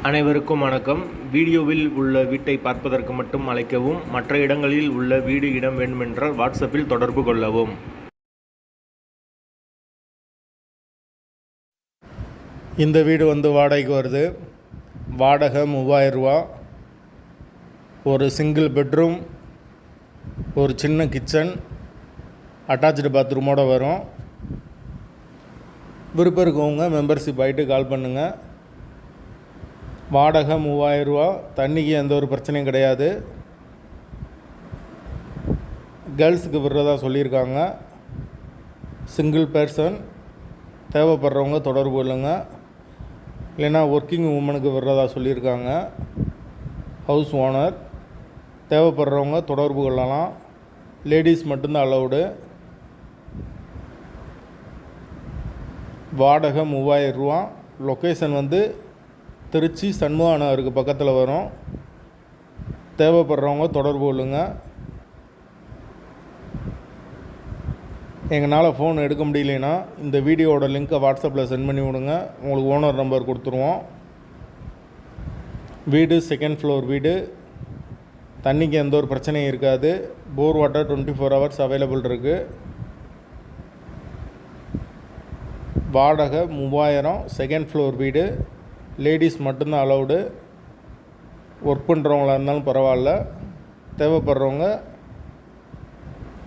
அனைவருக்கும் வணக்கம். வீடியோவில் உள்ள வீட்டை பார்ப்பதற்கு மட்டும் அழைக்கவும். மற்ற இடங்களில் உள்ள வீடு இடம் வேண்டுமென்றால் வாட்ஸ்அப்பில் தொடர்பு கொள்ளவும். இந்த வீடு வாடகைக்கு வருது. வாடகை 3000 ரூபா. ஒரு சிங்கிள் பெட்ரூம், ஒரு சின்ன கிச்சன், அட்டாச்சு பாத்ரூமோடு வரும். விருப்பம் இருக்கவங்க மெம்பர்ஷிப் ஆகிட்டு கால் பண்ணுங்கள். வாடகை 3000 ரூபா. தண்ணிக்கு எந்த ஒரு பிரச்சனையும் கிடையாது. கேர்ள்ஸுக்கு விடுறதா சொல்லியிருக்காங்க. Single person. தேவைப்படுறவங்க தொடர்பு கொள்ளுங்க. இல்லைன்னா ஒர்க்கிங் உமனுக்கு விடுறதா சொல்லியிருக்காங்க. House owner. தேவைப்படுறவங்க தொடர்பு கொள்ளலாம். லேடிஸ் மட்டும்தான் அலவுடு. வாடகை 3000 ரூபா. லொக்கேஷன் திருச்சி சண்முகா நகருக்கு பக்கத்தில் வரும். தேவைப்படுறவங்க தொடர்பு கொள்ளுங்க. எங்களால் ஃபோன் எடுக்க முடியலைன்னா இந்த வீடியோவோட லிங்க்கை வாட்ஸ்அப்பில் சென்ட் பண்ணி விடுங்க. உங்களுக்கு ஓனர் நம்பர் கொடுத்துருவோம். வீடு செகண்ட் ஃப்ளோர் வீடு. தண்ணிக்கு எந்த ஒரு பிரச்சனையும் இருக்காது. போர் வாட்டர் 24 ஹவர்ஸ் அவைலபிள் இருக்குது. வாடகை 3000. செகண்ட் ஃப்ளோர் வீடு. லேடிஸ் மட்டும்தான் அலவுடு. ஒர்க் பண்ணுறவங்களா இருந்தாலும் பரவாயில்ல. தேவைப்படுறவங்க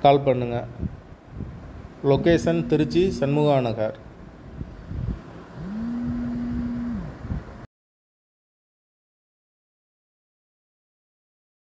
கால் பண்ணுங்கள். லொக்கேஷன் திருச்சி சண்முகா நகர்.